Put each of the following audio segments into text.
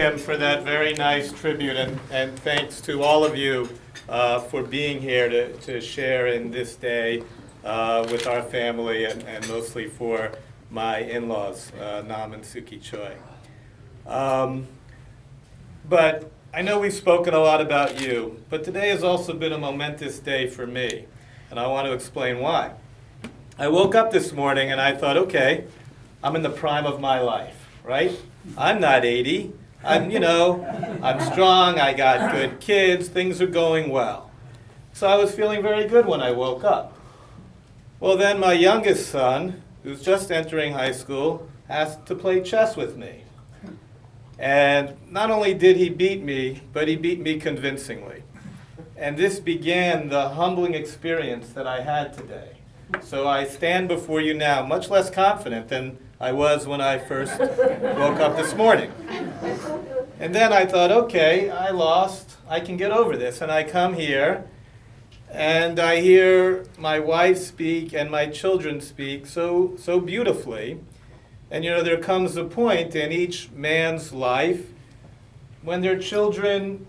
Him for that very nice tribute, and thanks to all of you for being here to share in this day with our family, and mostly for my in-laws, Nam and Suki Choi. But I know we've spoken a lot about you, but today has also been a momentous day for me, and I want to explain why. I woke up this morning and I thought, okay, I'm in the prime of my life, right? I'm not 80. I'm strong, I got good kids, things are going well. So I was feeling very good when I woke up. Well, then my youngest son, who's just entering high school, asked to play chess with me. And not only did he beat me, but he beat me convincingly. And this began the humbling experience that I had today. So I stand before you now much less confident than I was when I first woke up this morning. And then I thought, okay, I lost. I can get over this. And I come here, and I hear my wife speak and my children speak so beautifully. And there comes a point in each man's life when their children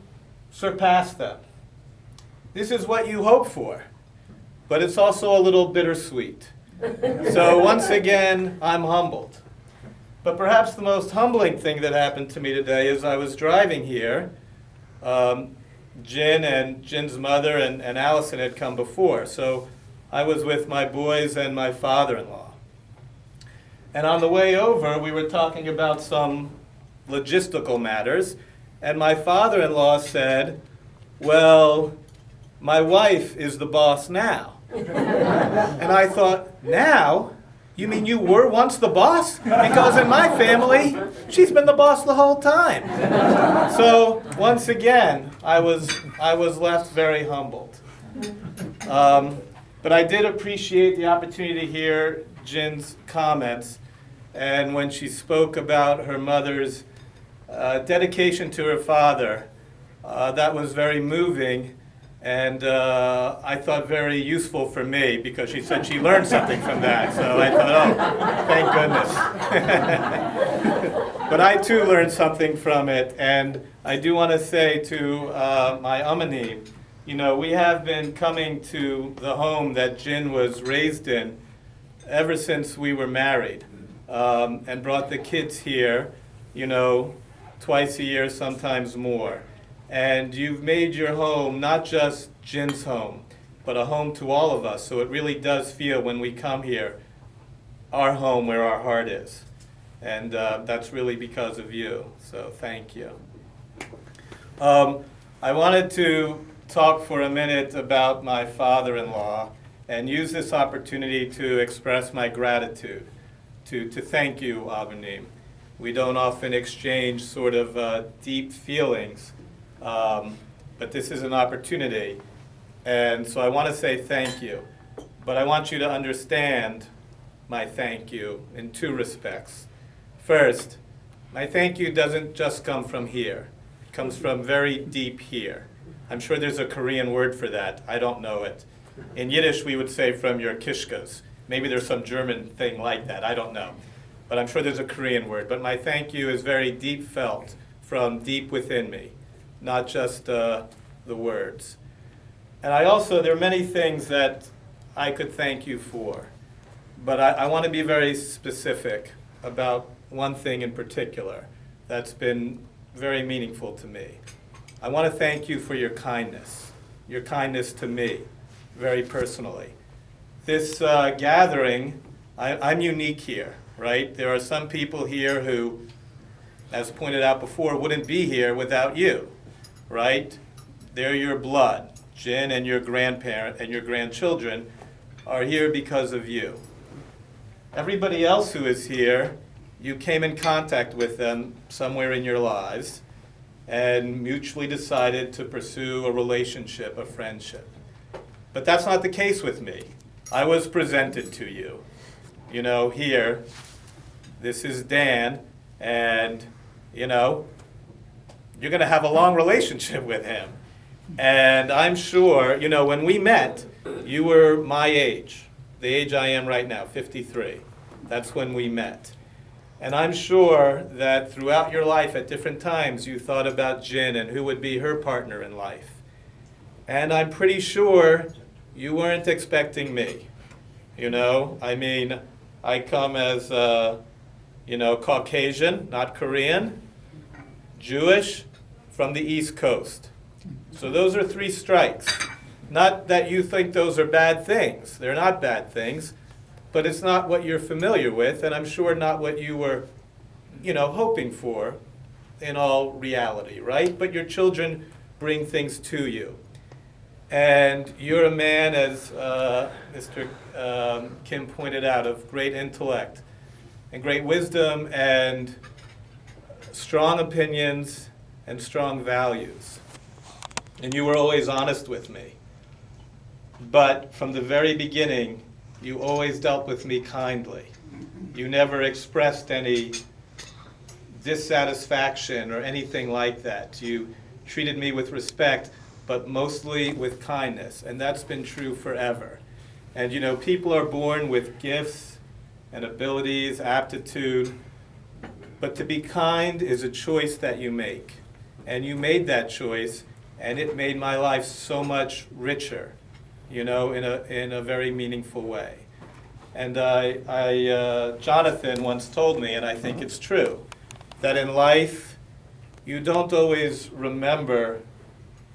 surpass them. This is what you hope for, but it's also a little bittersweet. So once again, I'm humbled. But perhaps the most humbling thing that happened to me today is I was driving here. Jin and Jin's mother and Allison had come before. So I was with my boys and my father-in-law. And on the way over, we were talking about some logistical matters. And my father-in-law said, well, my wife is the boss now. And I thought, now? You mean you were once the boss? Because in my family, she's been the boss the whole time. So once again, I was left very humbled. But I did appreciate the opportunity to hear Jin's comments, and when she spoke about her mother's dedication to her father, that was very moving. And I thought very useful for me, because she said she learned something from that. So I thought, oh, thank goodness. But I too learned something from it. And I do want to say to my Amanim, we have been coming to the home that Jin was raised in ever since we were married, and brought the kids here, twice a year, sometimes more. And you've made your home not just Jin's home, but a home to all of us. So it really does feel, when we come here, our home where our heart is. And that's really because of you. So thank you. I wanted to talk for a minute about my father-in-law and use this opportunity to express my gratitude, to thank you, Abanim. We don't often exchange sort of deep feelings. But this is an opportunity, and so I want to say thank you. But I want you to understand my thank you in two respects. First, my thank you doesn't just come from here. It comes from very deep here. I'm sure there's a Korean word for that. I don't know it. In Yiddish, we would say from your kishkas. Maybe there's some German thing like that. I don't know. But I'm sure there's a Korean word. But my thank you is very deep felt from deep within me, not just the words. And there are many things that I could thank you for, but I want to be very specific about one thing in particular that's been very meaningful to me. I want to thank you for your kindness to me, very personally. This gathering, I'm unique here, right? There are some people here who, as pointed out before, wouldn't be here without you. Right? They're your blood. Jin and your grandparent and your grandchildren are here because of you. Everybody else who is here, you came in contact with them somewhere in your lives and mutually decided to pursue a relationship, a friendship. But that's not the case with me. I was presented to you. Here, this is Dan, and, you're going to have a long relationship with him. And I'm sure, when we met, you were my age, the age I am right now, 53. That's when we met. And I'm sure that throughout your life at different times you thought about Jin and who would be her partner in life. And I'm pretty sure you weren't expecting me. I mean, I come as, Caucasian, not Korean, Jewish, from the East Coast. So those are 3 strikes. Not that you think those are bad things. They're not bad things. But it's not what you're familiar with, and I'm sure not what you were, hoping for in all reality, right? But your children bring things to you. And you're a man, as Mr. Kim pointed out, of great intellect and great wisdom and strong opinions and strong values. And you were always honest with me. But from the very beginning, you always dealt with me kindly. You never expressed any dissatisfaction or anything like that. You treated me with respect, but mostly with kindness. And that's been true forever. And people are born with gifts and abilities, aptitude, but to be kind is a choice that you make. And you made that choice, and it made my life so much richer, in a very meaningful way. And Jonathan once told me, and I think it's true, that in life you don't always remember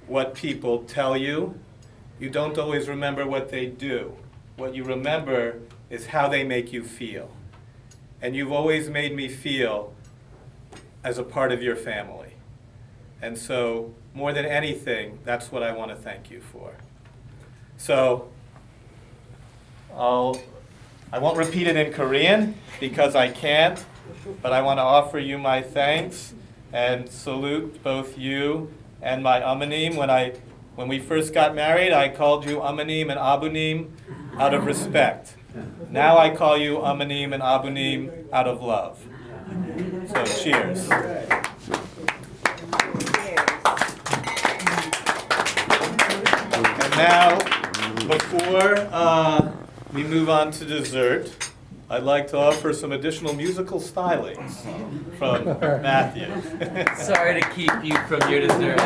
what people tell you. You don't always remember what they do. What you remember is how they make you feel. And you've always made me feel as a part of your family. And so, more than anything, that's what I want to thank you for. So, I won't repeat it in Korean because I can't, but I want to offer you my thanks and salute both you and my Amanim. When we first got married, I called you Amanim and Abunim out of respect. Now I call you Amanim and Abunim out of love. So cheers. And now, before we move on to dessert, I'd like to offer some additional musical stylings from Matthew. Sorry to keep you from your dessert.